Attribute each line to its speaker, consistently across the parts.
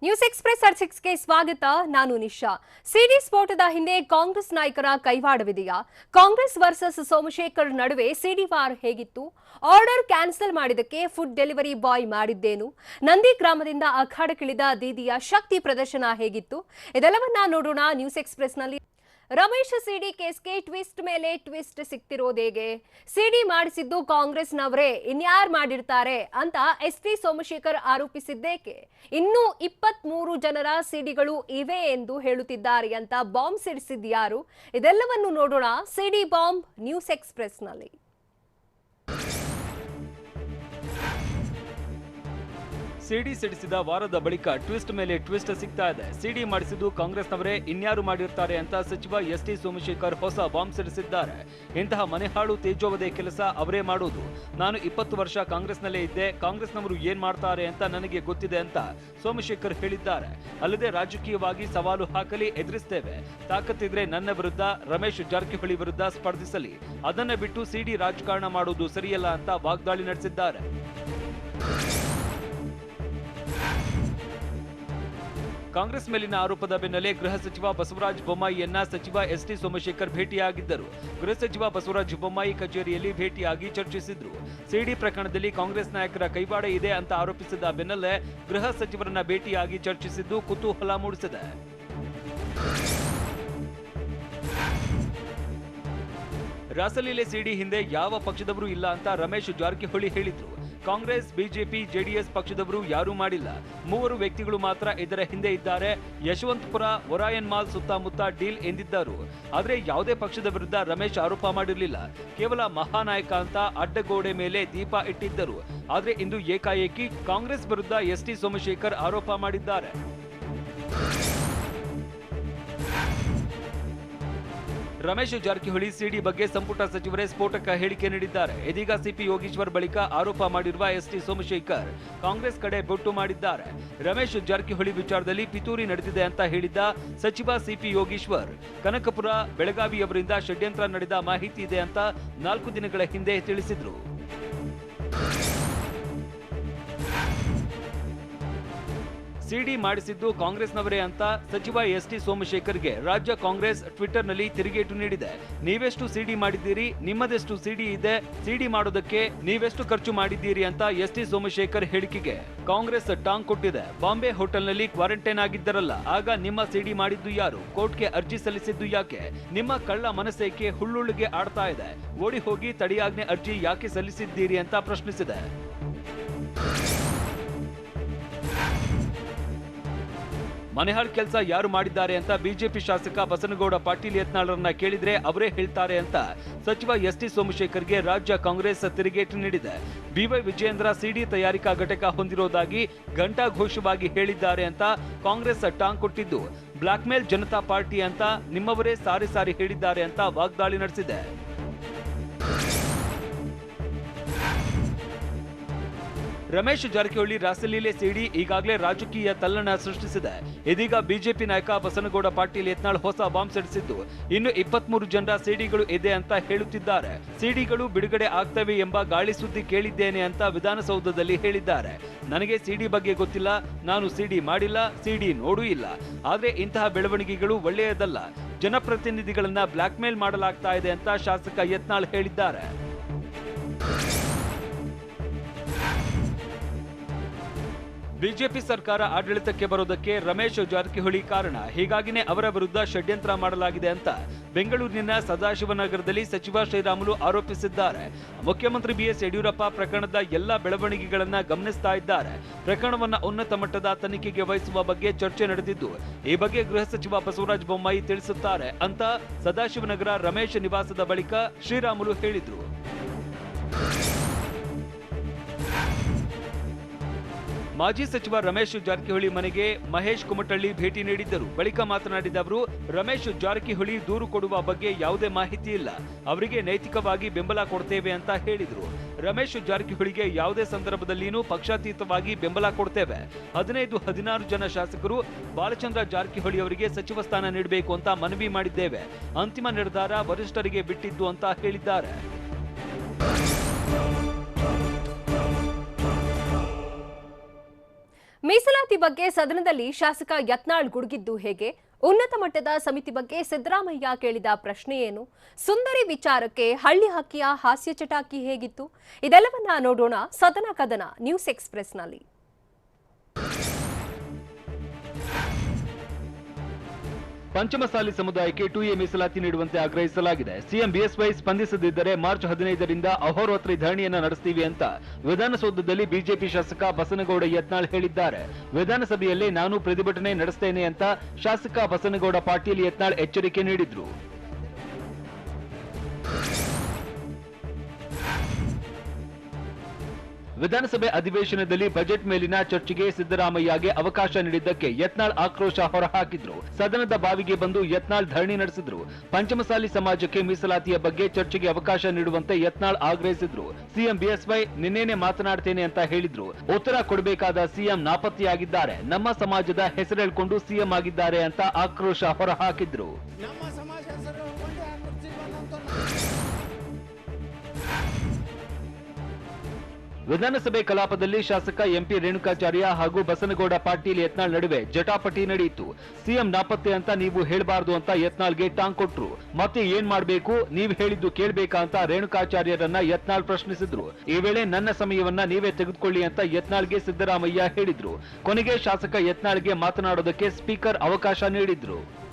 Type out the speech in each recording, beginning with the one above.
Speaker 1: News express at 6ಗೆ ಸ್ವಾಗತ. ನಾನು ನಿಶಾ. ಸಿಡಿ ಸ್ಫೋಟದ ಹಿಂದೆ ಕಾಂಗ್ರೆಸ್ ನಾಯಕರ ಕೈವಾಡವಿದೆಯಾ? ಕಾಂಗ್ರೆಸ್ ವರ್ಸಸ್ ಸೋಮಶೇಖರ್ ನಡುವೆ ಸಿಡಿ ವಾರ್ ಹೇಗಿತ್ತು? ಆರ್ಡರ್ ಕ್ಯಾನ್ಸಲ್ ಮಾಡಿದಕ್ಕೆ ಫುಡ್ ಡೆಲಿವರಿ ಬಾಯ್ ಮಾಡಿದ್ದೇನು? ನಂದಿ ಗ್ರಾಮದಿಂದ ಅಖಾಡಕ್ಕಿಳಿದ ದೀದಿಯ ಶಕ್ತಿ ಪ್ರದರ್ಶನ ಹೇಗಿತ್ತು? ಇದೆಲ್ಲವನ್ನ ನೋಡೋಣ ನ್ಯೂಸ್ ಎಕ್ಸ್‌ಪ್ರೆಸ್‌ನಲ್ಲಿ. ರಮೇಶ್ ಸಿಡಿ ಕೇಸ್ಗೆ ಟ್ವಿಸ್ಟ್ ಮೇಲೆ ಟ್ವಿಸ್ಟ್ ಸಿಗ್ತಿರೋದೇಗೆ? ಸಿಡಿ ಮಾಡಿಸಿದ್ದು ಕಾಂಗ್ರೆಸ್ನವರೇ, ಇನ್ಯಾರು ಮಾಡಿರ್ತಾರೆ ಅಂತ ಎಸ್ಟಿ ಸೋಮಶೇಖರ್ ಆರೋಪಿಸಿದ್ದೇಕೆ? ಇನ್ನೂ 23 ಜನರ ಸಿಡಿಗಳು ಇವೆ ಎಂದು ಹೇಳುತ್ತಿದ್ದಾರೆ ಅಂತ ಬಾಂಬ್ ಸಿಡಿಸಿದ್ಯಾರು? ಇದೆಲ್ಲವನ್ನು ನೋಡೋಣ ಸಿಡಿ ಬಾಂಬ್ ನ್ಯೂಸ್ ಎಕ್ಸ್‌ಪ್ರೆಸ್‌ನಲ್ಲಿ.
Speaker 2: ಸಿಡಿ ಸಿಡಿಸಿದ ವಾರದ ಬಳಿಕ ಟ್ವಿಸ್ಟ್ ಮೇಲೆ ಟ್ವಿಸ್ಟ್ ಸಿಗ್ತಾ ಇದೆ. ಸಿಡಿ ಮಾಡಿಸಿದ್ದು ಕಾಂಗ್ರೆಸ್ನವರೇ, ಇನ್ಯಾರು ಮಾಡಿರ್ತಾರೆ ಅಂತ ಸಚಿವ ಎಸ್ಟಿ ಸೋಮಶೇಖರ್ ಹೊಸ ಬಾಂಬ್ ಸಿಡಿಸಿದ್ದಾರೆ. ಇಂತಹ ಮನೆಹಾಳು ತೇಜೋವಧೆ ಕೆಲಸ ಅವರೇ ಮಾಡೋದು. ನಾನು 20 ವರ್ಷ ಕಾಂಗ್ರೆಸ್ನಲ್ಲೇ ಇದ್ದೆ, ಕಾಂಗ್ರೆಸ್ನವರು ಏನ್ ಮಾಡ್ತಾರೆ ಅಂತ ನನಗೆ ಗೊತ್ತಿದೆ ಅಂತ ಸೋಮಶೇಖರ್ ಹೇಳಿದ್ದಾರೆ. ಅಲ್ಲದೆ ರಾಜಕೀಯವಾಗಿ ಸವಾಲು ಹಾಕಲಿ, ಎದುರಿಸ್ತೇವೆ. ತಾಕತ್ತಿದ್ರೆ ನನ್ನ ವಿರುದ್ಧ, ರಮೇಶ್ ಜಾರಕಿಹೊಳಿ ವಿರುದ್ಧ ಸ್ಪರ್ಧಿಸಲಿ. ಅದನ್ನ ಬಿಟ್ಟು ಸಿಡಿ ರಾಜಕಾರಣ ಮಾಡೋದು ಸರಿಯಲ್ಲ ಅಂತ ವಾಗ್ದಾಳಿ ನಡೆಸಿದ್ದಾರೆ. ಕಾಂಗ್ರೆಸ್ ಮೇಲಿನ ಆರೋಪದ ಬೆನ್ನಲ್ಲೇ ಗೃಹ ಸಚಿವ ಬಸವರಾಜ ಬೊಮ್ಮಾಯಿಯನ್ನ ಸಚಿವ ಎಸ್ಟಿ ಸೋಮಶೇಖರ್ ಭೇಟಿಯಾಗಿದ್ದರು. ಗೃಹ ಸಚಿವ ಬಸವರಾಜ ಬೊಮ್ಮಾಯಿ ಕಚೇರಿಯಲ್ಲಿ ಭೇಟಿಯಾಗಿ ಚರ್ಚಿಸಿದ್ರು. ಸಿಡಿ ಪ್ರಕರಣದಲ್ಲಿ ಕಾಂಗ್ರೆಸ್ ನಾಯಕರ ಕೈವಾಡ ಇದೆ ಅಂತ ಆರೋಪಿಸಿದ ಬೆನ್ನಲ್ಲೇ ಗೃಹ ಸಚಿವರನ್ನ ಭೇಟಿಯಾಗಿ ಚರ್ಚಿಸಿದ್ದು ಕುತೂಹಲ ಮೂಡಿಸಿದೆ. ರಾಸಲೀಲೆ ಸಿಡಿ ಹಿಂದೆ ಯಾವ ಪಕ್ಷದವರು ಇಲ್ಲ ಅಂತ ರಮೇಶ್ ಜಾರಕಿಹೊಳಿ ಹೇಳಿದ್ರು. ಕಾಂಗ್ರೆಸ್, ಬಿಜೆಪಿ, ಜೆಡಿಎಸ್ ಪಕ್ಷದವರು ಯಾರೂ ಮಾಡಿಲ್ಲ. 3 ವ್ಯಕ್ತಿಗಳು ಮಾತ್ರ ಇದರ ಹಿಂದೆ ಇದ್ದಾರೆ. ಯಶವಂತಪುರ, ಒರಾಯನ್ ಮಾಲ್ ಸುತ್ತಮುತ್ತ ಡೀಲ್ ಎಂದಿದ್ದರು. ಆದರೆ ಯಾವುದೇ ಪಕ್ಷದ ವಿರುದ್ಧ ರಮೇಶ್ ಆರೋಪ ಮಾಡಿರಲಿಲ್ಲ. ಕೇವಲ ಮಹಾನಾಯಕ ಅಂತ ಅಡ್ಡಗೋಡೆ ಮೇಲೆ ದೀಪ ಇಟ್ಟಿದ್ದರು. ಆದರೆ ಇಂದು ಏಕಾಏಕಿ ಕಾಂಗ್ರೆಸ್ ವಿರುದ್ಧ ಎಸ್ಟಿ ಸೋಮಶೇಖರ್ ಆರೋಪ ಮಾಡಿದ್ದಾರೆ. ರಮೇಶ್ ಜಾರಕಿಹೊಳಿ ಸಿಡಿ ಬಗ್ಗೆ ಸಂಪುಟ ಸಚಿವರೇ ಸ್ಫೋಟಕ ಹೇಳಿಕೆ ನೀಡಿದ್ದಾರೆ. ಇದೀಗ ಸಿಪಿ ಯೋಗೀಶ್ವರ್ ಬಳಿಕ ಆರೋಪ ಮಾಡಿರುವ ಎಸ್ಟಿ ಸೋಮಶೇಖರ್ ಕಾಂಗ್ರೆಸ್ ಕಡೆ ಬೊಟ್ಟು ಮಾಡಿದ್ದಾರೆ. ರಮೇಶ್ ಜಾರಕಿಹೊಳಿ ವಿಚಾರದಲ್ಲಿ ಪಿತೂರಿ ನಡೆದಿದೆ ಅಂತ ಹೇಳಿದ್ದ ಸಚಿವ ಸಿಪಿ ಯೋಗೀಶ್ವರ್, ಕನಕಪುರ, ಬೆಳಗಾವಿಯವರಿಂದ ಷಡ್ಯಂತ್ರ ನಡೆದ ಮಾಹಿತಿ ಇದೆ ಅಂತ 4 ದಿನಗಳ ಹಿಂದೆ ತಿಳಿಸಿದ್ರು. ಸಿಡಿ ಮಾಡಿಸಿದ್ದು ಕಾಂಗ್ರೆಸ್ನವರೇ ಅಂತ ಸಚಿವ ಎಸ್ಟಿ ಸೋಮಶೇಖರ್ಗೆ ರಾಜ್ಯ ಕಾಂಗ್ರೆಸ್ ಟ್ವಿಟರ್ನಲ್ಲಿ ತಿರುಗೇಟು ನೀಡಿದೆ. ನೀವೆಷ್ಟು ಸಿಡಿ ಮಾಡಿದ್ದೀರಿ, ನಿಮ್ಮದೆಷ್ಟು ಸಿಡಿ ಇದೆ, ಸಿಡಿ ಮಾಡೋದಕ್ಕೆ ನೀವೆಷ್ಟು ಖರ್ಚು ಮಾಡಿದ್ದೀರಿ ಅಂತ ಎಸ್ಟಿ ಸೋಮಶೇಖರ್ ಹೇಳಿಕೆಗೆ ಕಾಂಗ್ರೆಸ್ ಟಾಂಗ್ ಕೊಟ್ಟಿದೆ. ಬಾಂಬೆ ಹೋಟೆಲ್ನಲ್ಲಿ ಕ್ವಾರಂಟೈನ್ ಆಗಿದ್ದರಲ್ಲ, ಆಗ ನಿಮ್ಮ ಸಿಡಿ ಮಾಡಿದ್ದು ಯಾರು? ಕೋರ್ಟ್ಗೆ ಅರ್ಜಿ ಸಲ್ಲಿಸಿದ್ದು ಯಾಕೆ? ನಿಮ್ಮ ಕಳ್ಳ ಮನಸ್ಸೇಕೆ ಹುಳ್ಳುಳ್ಳಿಗೆ ಆಡ್ತಾ ಇದೆ? ಓಡಿ ಹೋಗಿ ತಡೆಯಾಜ್ಞೆ ಅರ್ಜಿ ಯಾಕೆ ಸಲ್ಲಿಸಿದ್ದೀರಿ ಅಂತ ಪ್ರಶ್ನಿಸಿದೆ. ಮನೆಹಾಳ್ ಕೆಲಸ ಯಾರು ಮಾಡಿದ್ದಾರೆ ಅಂತ ಬಿಜೆಪಿ ಶಾಸಕ ಬಸನಗೌಡ ಪಾಟೀಲ್ ಯತ್ನಾಳರನ್ನ ಕೇಳಿದ್ರೆ ಅವರೇ ಹೇಳ್ತಾರೆ ಅಂತ ಸಚಿವ ಎಸ್ಟಿ ಸೋಮಶೇಖರ್ಗೆ ರಾಜ್ಯ ಕಾಂಗ್ರೆಸ್ ತಿರುಗೇಟು ನೀಡಿದೆ. ಬಿವೈ ವಿಜಯೇಂದ್ರ ಸಿಡಿ ತಯಾರಿಕಾ ಘಟಕ ಹೊಂದಿರೋದಾಗಿ ಘಂಟಾಘೋಷವಾಗಿ ಹೇಳಿದ್ದಾರೆ ಅಂತ ಕಾಂಗ್ರೆಸ್ ಟಾಂಗ್ ಕೊಟ್ಟಿದ್ದು, ಬ್ಲಾಕ್ ಮೇಲ್ ಜನತಾ ಪಾರ್ಟಿ ಅಂತ ನಿಮ್ಮವರೇ ಸಾರಿ ಸಾರಿ ಹೇಳಿದ್ದಾರೆ ಅಂತ ವಾಗ್ದಾಳಿ ನಡೆಸಿದೆ. ರಮೇಶ್ ಜಾರಕಿಹೊಳಿ ರಾಸಲೀಲೆ ಸಿಡಿ ಈಗಾಗಲೇ ರಾಜಕೀಯ ತಲ್ಲಣ ಸೃಷ್ಟಿಸಿದೆ. ಇದೀಗ ಬಿಜೆಪಿ ನಾಯಕ ಬಸನಗೌಡ ಪಾಟೀಲ್ ಯತ್ನಾಳ್ ಹೊಸ ಬಾಂಬ್ ಸಿಡಿಸಿದ್ದು, ಇನ್ನು 23 ಜನರ ಸಿಡಿಗಳು ಇದೆ ಅಂತ ಹೇಳುತ್ತಿದ್ದಾರೆ. ಸಿಡಿಗಳು ಬಿಡುಗಡೆ ಆಗ್ತವೆ ಎಂಬ ಗಾಳಿ ಸುದ್ದಿ ಕೇಳಿದ್ದೇನೆ ಅಂತ ವಿಧಾನಸೌಧದಲ್ಲಿ ಹೇಳಿದ್ದಾರೆ. ನನಗೆ ಸಿಡಿ ಬಗ್ಗೆ ಗೊತ್ತಿಲ್ಲ, ನಾನು ಸಿಡಿ ಮಾಡಿಲ್ಲ, ಸಿಡಿ ನೋಡೂ ಇಲ್ಲ. ಆದ್ರೆ ಇಂತಹ ಬೆಳವಣಿಗೆಗಳು ಒಳ್ಳೆಯದಲ್ಲ. ಜನಪ್ರತಿನಿಧಿಗಳನ್ನ ಬ್ಲಾಕ್ ಮೇಲ್ ಮಾಡಲಾಗ್ತಾ ಇದೆ ಅಂತ ಶಾಸಕ ಯತ್ನಾಳ್ ಹೇಳಿದ್ದಾರೆ. ಬಿಜೆಪಿ ಸರ್ಕಾರ ಆಡಳಿತಕ್ಕೆ ಬರೋದಕ್ಕೆ ರಮೇಶ್ ಜಾರಕಿಹೊಳಿ ಕಾರಣ. ಹೀಗಾಗಿನೇ ಅವರ ವಿರುದ್ಧ ಷಡ್ಯಂತ್ರ ಮಾಡಲಾಗಿದೆ ಅಂತ ಬೆಂಗಳೂರಿನ ಸದಾಶಿವನಗರದಲ್ಲಿ ಸಚಿವ ಶ್ರೀರಾಮುಲು ಆರೋಪಿಸಿದ್ದಾರೆ. ಮುಖ್ಯಮಂತ್ರಿ ಬಿಎಸ್ ಯಡಿಯೂರಪ್ಪ ಪ್ರಕರಣದ ಎಲ್ಲ ಬೆಳವಣಿಗೆಗಳನ್ನ ಗಮನಿಸ್ತಾ ಇದ್ದಾರೆ. ಪ್ರಕರಣವನ್ನ ಉನ್ನತ ಮಟ್ಟದ ತನಿಖೆಗೆ ವಹಿಸುವ ಬಗ್ಗೆ ಚರ್ಚೆ ನಡೆದಿದ್ದು, ಈ ಬಗ್ಗೆ ಗೃಹ ಸಚಿವ ಬಸವರಾಜ ಬೊಮ್ಮಾಯಿ ತಿಳಿಸುತ್ತಾರೆ ಅಂತ ಸದಾಶಿವನಗರ ರಮೇಶ್ ನಿವಾಸದ ಬಳಿಕ ಶ್ರೀರಾಮುಲು ಹೇಳಿದ್ರು. ಮಾಜಿ ಸಚಿವ ರಮೇಶ್ ಜಾರಕಿಹೊಳಿ ಮನೆಗೆ ಮಹೇಶ್ ಕುಮಟಳ್ಳಿ ಭೇಟಿ ನೀಡಿದ್ದರು. ಬಳಿಕ ಮಾತನಾಡಿದ ಅವರು, ರಮೇಶ್ ಜಾರಕಿಹೊಳಿ ದೂರು ಕೊಡುವ ಬಗ್ಗೆ ಯಾವುದೇ ಮಾಹಿತಿ ಇಲ್ಲ, ಅವರಿಗೆ ನೈತಿಕವಾಗಿ ಬೆಂಬಲ ಕೊಡ್ತೇವೆ ಅಂತ ಹೇಳಿದ್ರು. ರಮೇಶ್ ಜಾರಕಿಹೊಳಿಗೆ ಯಾವುದೇ ಸಂದರ್ಭದಲ್ಲಿಯೂ ಪಕ್ಷಾತೀತವಾಗಿ ಬೆಂಬಲ ಕೊಡ್ತೇವೆ. 15-16 ಜನ ಶಾಸಕರು ಬಾಲಚಂದ್ರ ಜಾರಕಿಹೊಳಿ ಅವರಿಗೆ ಸಚಿವ ಸ್ಥಾನ ನೀಡಬೇಕು ಅಂತ ಮನವಿ ಮಾಡಿದ್ದೇವೆ. ಅಂತಿಮ ನಿರ್ಧಾರ ವರಿಷ್ಠರಿಗೆ ಬಿಟ್ಟಿದ್ದು ಅಂತ ಹೇಳಿದ್ದಾರೆ.
Speaker 1: ಮೀಸಲಾತಿ ಬಗ್ಗೆ ಸದನದಲ್ಲಿ ಶಾಸಕ ಯತ್ನಾಳ್ ಗುಡುಗಿದ್ದು ಹೇಗೆ? ಉನ್ನತ ಮಟ್ಟದ ಸಮಿತಿ ಬಗ್ಗೆ ಸಿದ್ದರಾಮಯ್ಯ ಕೇಳಿದ ಪ್ರಶ್ನೆ ಏನು? ಸುಂದರಿ ವಿಚಾರಕ್ಕೆ ಹಳ್ಳಿ ಹಕ್ಕಿಯ ಹಾಸ್ಯ ಚಟಾಕಿ ಹೇಗಿತ್ತು? ಇದೆಲ್ಲವನ್ನ ನೋಡೋಣ ಸದನ ಕದನ ನ್ಯೂಸ್ ಎಕ್ಸ್‌ಪ್ರೆಸ್‌ನಲ್ಲಿ.
Speaker 2: ಪಂಚಮಸಾಲಿ ಸಮುದಾಯಕ್ಕೆ 2A ಮೀಸಲಾತಿ ನೀಡುವಂತೆ ಆಗ್ರಹಿಸಲಾಗಿದೆ. ಸಿಎಂ ಬಿಎಸ್ವೈ ಸ್ಪಂದಿಸದಿದ್ದರೆ ಮಾರ್ಚ್ 15ರಿಂದ ಅಹೋರಾತ್ರಿ ಧರಣಿಯನ್ನ ನಡೆಸ್ತೀವಿ ಅಂತ ವಿಧಾನಸೌಧದಲ್ಲಿ ಬಿಜೆಪಿ ಶಾಸಕ ಬಸನಗೌಡ ಯತ್ನಾಳ್ ಹೇಳಿದ್ದಾರೆ. ವಿಧಾನಸಭೆಯಲ್ಲೇ ನಾನು ಪ್ರತಿಭಟನೆ ನಡೆಸ್ತೇನೆ ಅಂತ ಶಾಸಕ ಬಸನಗೌಡ ಪಾಟೀಲ್ ಯತ್ನಾಳ್ ಎಚ್ಚರಿಕೆ ನೀಡಿದ್ರು. ವಿಧಾನಸಭೆ ಅಧಿವೇಶನದಲ್ಲಿ ಬಜೆಟ್ ಮೇಲಿನ ಚರ್ಚೆಗೆ ಸಿದ್ದರಾಮಯ್ಯಗೆ ಅವಕಾಶ ನೀಡಿದ್ದಕ್ಕೆ ಯತ್ನಾಳ್ ಆಕ್ರೋಶ ಹೊರಹಾಕಿದ್ರು. ಸದನದ ಬಾವಿಗೆ ಬಂದು ಯತ್ನಾಳ್ ಧರಣಿ ನಡೆಸಿದ್ರು. ಪಂಚಮಸಾಲಿ ಸಮಾಜಕ್ಕೆ ಮೀಸಲಾತಿಯ ಬಗ್ಗೆ ಚರ್ಚೆಗೆ ಅವಕಾಶ ನೀಡುವಂತೆ ಯತ್ನಾಳ್ ಆಗ್ರಹಿಸಿದ್ರು. ಸಿಎಂ ಬಿಎಸ್ವೈ ನಿನ್ನೆನೆ ಮಾತನಾಡ್ತೇನೆ ಅಂತ ಹೇಳಿದ್ರು. ಉತ್ತರ ಕೊಡಬೇಕಾದ ಸಿಎಂ ನಾಪತ್ತೆಯಾಗಿದ್ದಾರೆ. ನಮ್ಮ ಸಮಾಜದ ಹೆಸರೇಳ್ಕೊಂಡು ಸಿಎಂ ಆಗಿದ್ದಾರೆ ಅಂತ ಆಕ್ರೋಶ ಹೊರಹಾಕಿದ್ರು. ವಿಧಾನಸಭೆ ಕಲಾಪದಲ್ಲಿ ಶಾಸಕ ಎಂಪಿ ರೇಣುಕಾಚಾರ್ಯ ಹಾಗೂ ಬಸನಗೌಡ ಪಾಟೀಲ್ ಯತ್ನಾಳ್ ನಡುವೆ ಜಟಾಪಟಿ ನಡೆಯಿತು. ಸಿಎಂ ನಾಪತ್ತೆ ಅಂತ ನೀವು ಹೇಳಬಾರದು ಅಂತ ಯತ್ನಾಳ್ಗೆ ಟಾಂಗ್ ಕೊಟ್ರು. ಮತ್ತೆ ಏನ್ ಮಾಡ್ಬೇಕು, ನೀವ್ ಹೇಳಿದ್ದು ಕೇಳ್ಬೇಕಾ ಅಂತ ರೇಣುಕಾಚಾರ್ಯರನ್ನ ಯತ್ನಾಳ್ ಪ್ರಶ್ನಿಸಿದ್ರು. ಈ ವೇಳೆ ನನ್ನ ಸಮಯವನ್ನ ನೀವೇ ತೆಗೆದುಕೊಳ್ಳಿ ಅಂತ ಯತ್ನಾಳ್ಗೆ ಸಿದ್ದರಾಮಯ್ಯ ಹೇಳಿದ್ರು. ಕೊನೆಗೆ ಶಾಸಕ ಯತ್ನಾಳ್ಗೆ ಮಾತನಾಡೋದಕ್ಕೆ ಸ್ಪೀಕರ್ ಅವಕಾಶ ನೀಡಿದ್ರು.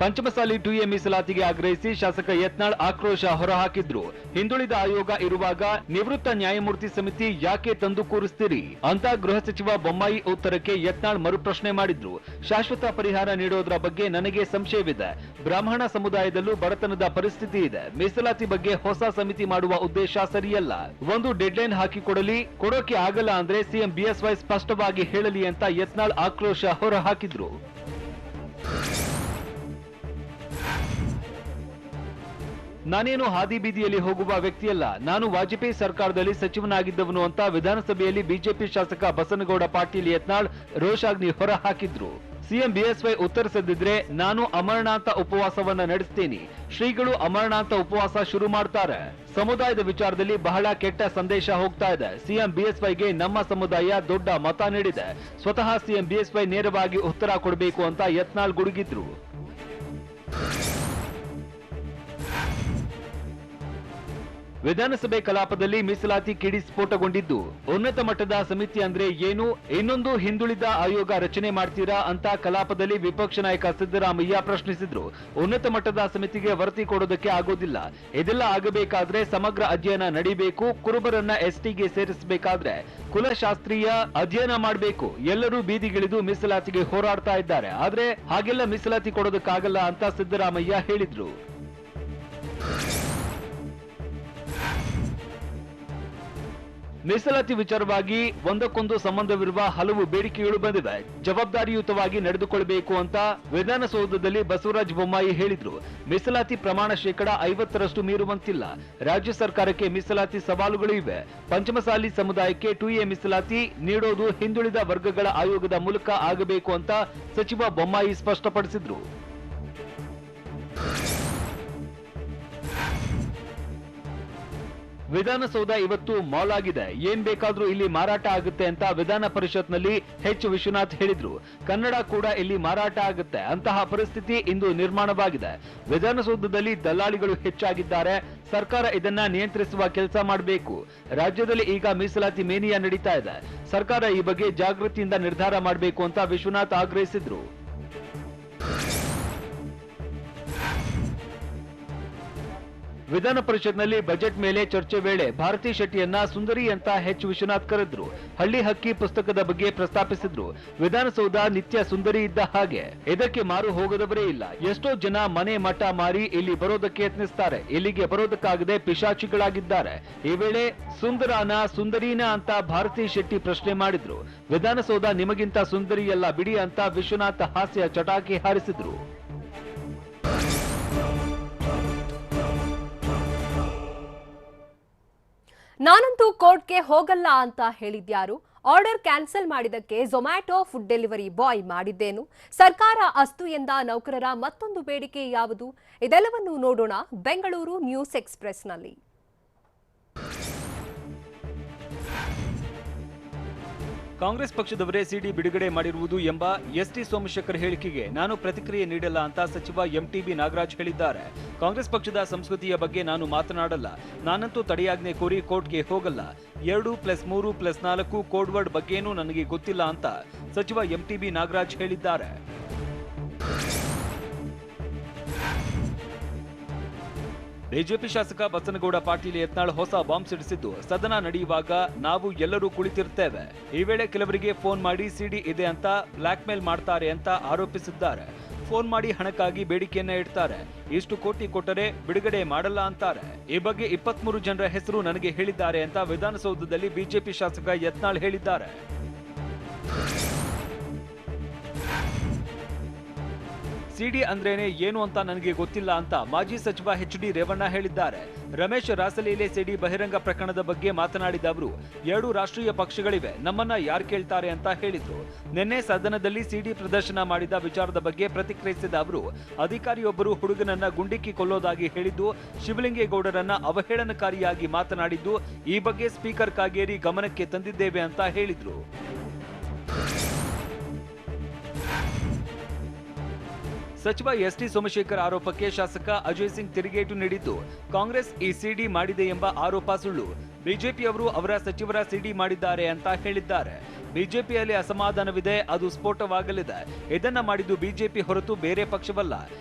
Speaker 2: ಪಂಚಮಸಾಲಿ 2A ಮೀಸಲಾತಿಗೆ ಆಗ್ರಹಿಸಿ ಶಾಸಕ ಯತ್ನಾಳ್ ಆಕ್ರೋಶ ಹೊರಹಾಕಿದ್ರು. ಹಿಂದುಳಿದ ಆಯೋಗ ಇರುವಾಗ ನಿವೃತ್ತ ನ್ಯಾಯಮೂರ್ತಿ ಸಮಿತಿ ಯಾಕೆ ತಂದು ಕೂರಿಸ್ತೀರಿ ಅಂತ ಗೃಹ ಸಚಿವ ಬೊಮ್ಮಾಯಿ ಉತ್ತರಕ್ಕೆ ಯತ್ನಾಳ್ ಮರುಪ್ರಶ್ನೆ ಮಾಡಿದ್ರು. ಶಾಶ್ವತ ಪರಿಹಾರ ನೀಡೋದ್ರ ಬಗ್ಗೆ ನನಗೆ ಸಂಶಯವಿದೆ. ಬ್ರಾಹ್ಮಣ ಸಮುದಾಯದಲ್ಲೂ ಬಡತನದ ಪರಿಸ್ಥಿತಿ ಇದೆ. ಮೀಸಲಾತಿ ಬಗ್ಗೆ ಹೊಸ ಸಮಿತಿ ಮಾಡುವ ಉದ್ದೇಶ ಸರಿಯಲ್ಲ. ಒಂದು ಡೆಡ್ಲೈನ್ ಹಾಕಿ ಕೊಡೋಕೆ ಆಗಲ್ಲ ಅಂದ್ರೆ ಸಿಎಂ ಬಿಎಸ್ವೈ ಸ್ಪಷ್ಟವಾಗಿ ಹೇಳಲಿ ಅಂತ ಯತ್ನಾಳ್ ಆಕ್ರೋಶ ಹೊರಹಾಕಿದ್ರು. ನಾನೇನು ಹಾದಿ ಬೀದಿಯಲ್ಲಿ ಹೋಗುವ ವ್ಯಕ್ತಿಯಲ್ಲ. ನಾನು ವಾಜಪೇಯಿ ಸರ್ಕಾರದಲ್ಲಿ ಸಚಿವನಾಗಿದ್ದವನು ಅಂತ ವಿಧಾನಸಭೆಯಲ್ಲಿ ಬಿಜೆಪಿ ಶಾಸಕ ಬಸನಗೌಡ ಪಾಟೀಲ್ ಯತ್ನಾಳ್ ರೋಷಾಗ್ನಿ ಹೊರ ಹಾಕಿದ್ರು. ಸಿಎಂ ಬಿಎಸ್ವೈ ಉತ್ತರಿಸದಿದ್ರೆ ನಾನು ಅಮರನಾಥ ಉಪವಾಸವನ್ನ ನಡೆಸ್ತೀನಿ. ಶ್ರೀಗಳು ಅಮರನಾಥ ಉಪವಾಸ ಶುರು ಮಾಡ್ತಾರೆ. ಸಮುದಾಯದ ವಿಚಾರದಲ್ಲಿ ಬಹಳ ಕೆಟ್ಟ ಸಂದೇಶ ಹೋಗ್ತಾ ಇದೆ. ಸಿಎಂ ಬಿಎಸ್ವೈಗೆ ನಮ್ಮ ಸಮುದಾಯ ದೊಡ್ಡ ಮತ ನೀಡಿದೆ. ಸ್ವತಃ ಸಿಎಂ ಬಿಎಸ್ವೈ ನೇರವಾಗಿ ಉತ್ತರ ಕೊಡಬೇಕು ಅಂತ ಯತ್ನಾಳ್ ಗುಡುಗಿದ್ರು. ವಿಧಾನಸಭೆ ಕಲಾಪದಲ್ಲಿ ಮೀಸಲಾತಿ ಕಿಡಿ ಸ್ಫೋಟಗೊಂಡಿದ್ದು, ಉನ್ನತ ಮಟ್ಟದ ಸಮಿತಿ ಅಂದ್ರೆ ಏನು, ಇನ್ನೊಂದು ಹಿಂದುಳಿದ ಆಯೋಗ ರಚನೆ ಮಾಡ್ತೀರಾ ಅಂತ ಕಲಾಪದಲ್ಲಿ ವಿಪಕ್ಷ ನಾಯಕ ಸಿದ್ದರಾಮಯ್ಯ ಪ್ರಶ್ನಿಸಿದ್ರು. ಉನ್ನತ ಮಟ್ಟದ ಸಮಿತಿಗೆ ವರದಿ ಕೊಡೋದಕ್ಕೆ ಆಗೋದಿಲ್ಲ. ಇದೆಲ್ಲ ಆಗಬೇಕಾದ್ರೆ ಸಮಗ್ರ ಅಧ್ಯಯನ ನಡೀಬೇಕು. ಕುರುಬರನ್ನ ಎಸ್ಟಿಗೆ ಸೇರಿಸಬೇಕಾದ್ರೆ ಕುಲಶಾಸ್ತ್ರೀಯ ಅಧ್ಯಯನ ಮಾಡಬೇಕು. ಎಲ್ಲರೂ ಬೀದಿಗಿಳಿದು ಮೀಸಲಾತಿಗೆ ಹೋರಾಡ್ತಾ ಇದ್ದಾರೆ. ಆದ್ರೆ ಹಾಗೆಲ್ಲ ಮೀಸಲಾತಿ ಕೊಡೋದಕ್ಕಾಗಲ್ಲ ಅಂತ ಸಿದ್ದರಾಮಯ್ಯ ಹೇಳಿದ್ರು. ಮೀಸಲಾತಿ ವಿಚಾರವಾಗಿ ಒಂದಕ್ಕೊಂದು ಸಂಬಂಧವಿರುವ ಹಲವು ಬೇಡಿಕೆಗಳು ಬಂದಿವೆ. ಜವಾಬ್ದಾರಿಯುತವಾಗಿ ನಡೆದುಕೊಳ್ಳಬೇಕು ಅಂತ ವಿಧಾನಸೌಧದಲ್ಲಿ ಬಸವರಾಜ ಬೊಮ್ಮಾಯಿ ಹೇಳಿದ್ರು. ಮೀಸಲಾತಿ ಪ್ರಮಾಣ 50% ಮೀರುವಂತಿಲ್ಲ. ರಾಜ್ಯ ಸರ್ಕಾರಕ್ಕೆ ಮೀಸಲಾತಿ ಸವಾಲುಗಳು ಇವೆ. ಪಂಚಮಸಾಲಿ ಸಮುದಾಯಕ್ಕೆ 2A ಮೀಸಲಾತಿ ನೀಡೋದು ಹಿಂದುಳಿದ ವರ್ಗಗಳ ಆಯೋಗದ ಮೂಲಕ ಆಗಬೇಕು ಅಂತ ಸಚಿವ ಬೊಮ್ಮಾಯಿ ಸ್ಪಷ್ಟಪಡಿಸಿದ್ರು. ವಿಧಾನಸೌಧ ಇವತ್ತು ಮಾಲ್ ಆಗಿದೆ. ಏನ್ ಬೇಕಾದ್ರೂ ಇಲ್ಲಿ ಮಾರಾಟ ಆಗುತ್ತೆ ಅಂತ ವಿಧಾನ ಪರಿಷತ್ನಲ್ಲಿ ಎಚ್ ವಿಶ್ವನಾಥ್ ಹೇಳಿದ್ರು. ಕನ್ನಡ ಕೂಡ ಇಲ್ಲಿ ಮಾರಾಟ ಆಗುತ್ತೆ. ಅಂತಹ ಪರಿಸ್ಥಿತಿ ಇಂದು ನಿರ್ಮಾಣವಾಗಿದೆ. ವಿಧಾನಸೌಧದಲ್ಲಿ ದಲ್ಲಾಳಿಗಳು ಹೆಚ್ಚಾಗಿದ್ದಾರೆ. ಸರ್ಕಾರ ಇದನ್ನ ನಿಯಂತ್ರಿಸುವ ಕೆಲಸ ಮಾಡಬೇಕು. ರಾಜ್ಯದಲ್ಲಿ ಈಗ ಮೀಸಲಾತಿ ಮೇನಿಯಾ ನಡೀತಾ ಇದೆ. ಸರ್ಕಾರ ಈ ಬಗ್ಗೆ ಜಾಗೃತಿಯಿಂದ ನಿರ್ಧಾರ ಮಾಡಬೇಕು ಅಂತ ವಿಶ್ವನಾಥ್ ಆಗ್ರಹಿಸಿದ್ರು. ವಿಧಾನ ಪರಿಷತ್ನಲ್ಲಿ ಬಜೆಟ್ ಮೇಲೆ ಚರ್ಚೆ ವೇಳೆ ಭಾರತಿ ಶೆಟ್ಟಿಯನ್ನ ಸುಂದರಿ ಅಂತ ಎಚ್ ವಿಶ್ವನಾಥ್ ಕರೆದ್ರು. ಹಳ್ಳಿ ಹಕ್ಕಿ ಪುಸ್ತಕದ ಬಗ್ಗೆ ಪ್ರಸ್ತಾಪಿಸಿದ್ರು. ವಿಧಾನಸೌಧ ನಿತ್ಯ ಸುಂದರಿ ಇದ್ದ ಹಾಗೆ, ಇದಕ್ಕೆ ಮಾರು ಹೋಗದವರೇ ಇಲ್ಲ. ಎಷ್ಟೋ ಜನ ಮನೆ ಮಠ ಮಾರಿ ಇಲ್ಲಿ ಬರೋದಕ್ಕೆ ಯತ್ನಿಸ್ತಾರೆ. ಇಲ್ಲಿಗೆ ಬರೋದಕ್ಕಾಗದೆ ಪಿಶಾಚಿಗಳಾಗಿದ್ದಾರೆ. ಈ ವೇಳೆ ಸುಂದರೀನ ಅಂತ ಭಾರತಿ ಶೆಟ್ಟಿ ಪ್ರಶ್ನೆ ಮಾಡಿದ್ರು. ವಿಧಾನಸೌಧ ನಿಮಗಿಂತ ಸುಂದರಿಯಲ್ಲ ಬಿಡಿ ಅಂತ ವಿಶ್ವನಾಥ್ ಹಾಸ್ಯ ಚಟಾಕಿ ಹಾರಿಸಿದ್ರು.
Speaker 1: ನಾನಂತೂ ಕೋರ್ಟ್ಗೆ ಹೋಗಲ್ಲ ಅಂತ ಹೇಳಿದ್ಯಾರು? ಆರ್ಡರ್ ಕ್ಯಾನ್ಸಲ್ ಮಾಡಿದ್ದಕ್ಕೆ ಝೊಮ್ಯಾಟೊ ಫುಡ್ ಡೆಲಿವರಿ ಬಾಯ್ ಮಾಡಿದ್ದೇನು? ಸರ್ಕಾರ ಅಸ್ತು ಎಂದ ನೌಕರರ ಮತ್ತೊಂದು ಬೇಡಿಕೆ ಯಾವುದು? ಇದೆಲ್ಲವನ್ನು ನೋಡೋಣ ಬೆಂಗಳೂರು ನ್ಯೂಸ್ ಎಕ್ಸ್‌ಪ್ರೆಸ್‌ನಲ್ಲಿ.
Speaker 2: ಕಾಂಗ್ರೆಸ್ ಪಕ್ಷದವರೇ ಸಿಡಿ ಬಿಡುಗಡೆ ಮಾಡಿರುವುದು ಎಂಬ ಎಸ್ಟಿ ಸೋಮಶೇಖರ್ ಹೇಳಿಕೆಗೆ ನಾನು ಪ್ರತಿಕ್ರಿಯೆ ನೀಡಲ್ಲ ಅಂತ ಸಚಿವ ಎಂಟಿಬಿ ನಾಗರಾಜ್ ಹೇಳಿದ್ದಾರೆ. ಕಾಂಗ್ರೆಸ್ ಪಕ್ಷದ ಸಂಸ್ಕೃತಿಯ ಬಗ್ಗೆ ನಾನು ಮಾತನಾಡಲ್ಲ. ನಾನಂತೂ ತಡೆಯಾಜ್ಞೆ ಕೋರಿ ಕೋರ್ಟ್ಗೆ ಹೋಗಲ್ಲ. 2+3+4 ಕೋಡ್ ವರ್ಡ್ ಬಗ್ಗೆನೂ ನನಗೆ ಗೊತ್ತಿಲ್ಲ ಅಂತ ಸಚಿವ ಎಂಟಿಬಿ ನಾಗರಾಜ್ ಹೇಳಿದ್ದಾರೆ. ಬಿಜೆಪಿ ಶಾಸಕ ಬಸನಗೌಡ ಪಾಟೀಲ್ ಯತ್ನಾಳ್ ಹೊಸ ಬಾಂಬ್ ಸಿಡಿಸಿದ್ದು ಸದನ ನಡೆಯುವಾಗ ನಾವು ಎಲ್ಲರೂ ಕುಳಿತಿರ್ತೇವೆ. ಈ ವೇಳೆ ಕೆಲವರಿಗೆ ಫೋನ್ ಮಾಡಿ ಸಿಡಿ ಇದೆ ಅಂತ ಬ್ಲಾಕ್ ಮೇಲ್ ಮಾಡ್ತಾರೆ ಅಂತ ಆರೋಪಿಸಿದ್ದಾರೆ. ಫೋನ್ ಮಾಡಿ ಹಣಕ್ಕಾಗಿ ಬೇಡಿಕೆಯನ್ನ ಇಡ್ತಾರೆ. ಇಷ್ಟು ಕೋಟಿ ಕೊಟ್ಟರೆ ಬಿಡುಗಡೆ ಮಾಡಲ್ಲ ಅಂತಾರೆ. ಈ ಬಗ್ಗೆ 23 ಜನರ ಹೆಸರು ನನಗೆ ಹೇಳಿದ್ದಾರೆ ಅಂತ ವಿಧಾನಸೌಧದಲ್ಲಿ ಬಿಜೆಪಿ ಶಾಸಕ ಯತ್ನಾಳ್ ಹೇಳಿದ್ದಾರೆ. ಸಿಡಿ ಅಂದ್ರೇನೆ ಏನು ಅಂತ ನನಗೆ ಗೊತ್ತಿಲ್ಲ ಅಂತ ಮಾಜಿ ಸಚಿವ ಎಚ್.ಡಿ. ರೇವಣ್ಣ ಹೇಳಿದ್ದಾರೆ. ರಮೇಶ್ ರಾಸಲೀಲೆ ಸಿಡಿ ಬಹಿರಂಗ ಪ್ರಕರಣದ ಬಗ್ಗೆ ಮಾತನಾಡಿದ ಅವರು 2 ರಾಷ್ಟ್ರೀಯ ಪಕ್ಷಗಳಿವೆ, ನಮ್ಮನ್ನ ಯಾರು ಕೇಳ್ತಾರೆ ಅಂತ ಹೇಳಿದ್ರು. ನಿನ್ನೆ ಸದನದಲ್ಲಿ ಸಿಡಿ ಪ್ರದರ್ಶನ ಮಾಡಿದ ವಿಚಾರದ ಬಗ್ಗೆ ಪ್ರತಿಕ್ರಿಯಿಸಿದ ಅವರು ಅಧಿಕಾರಿಯೊಬ್ಬರು ಹುಡುಗನನ್ನ ಗುಂಡಿಕ್ಕಿ ಕೊಲ್ಲೋದಾಗಿ ಹೇಳಿದ್ದು, ಶಿವಲಿಂಗೇಗೌಡರನ್ನ ಅವಹೇಳನಕಾರಿಯಾಗಿ ಮಾತನಾಡಿದ್ದು, ಈ ಬಗ್ಗೆ ಸ್ಪೀಕರ್ ಕಾಗೇರಿ ಗಮನಕ್ಕೆ ತಂದಿದ್ದೇವೆ ಅಂತ ಹೇಳಿದ್ರು. ಸಚಿವ ಎಸ್ಟಿ ಸೋಮಶೇಖರ್ ಆರೋಪಕ್ಕೆ ಶಾಸಕ ಅಜಯ್ ಸಿಂಗ್ ತಿರುಗೇಟು ನೀಡಿದ್ದು, ಕಾಂಗ್ರೆಸ್ ಈ ಸಿಡಿ ಮಾಡಿದೆ ಎಂಬ ಆರೋಪ ಸುಳ್ಳು. ಬಿಜೆಪಿಯವರು ಅವರ ಸಚಿವರ ಸಿಡಿ ಮಾಡಿದ್ದಾರೆ ಅಂತ ಹೇಳಿದ್ದಾರೆ. ಬಿಜೆಪಿಯಲ್ಲಿ ಅಸಮಾಧಾನವಿದೆ, ಅದು ಸ್ಫೋಟವಾಗಲಿದೆ. ಇದನ್ನ ಮಾಡಿದ್ದು ಬಿಜೆಪಿ ಹೊರತು ಬೇರೆ ಪಕ್ಷವಲ್ಲ.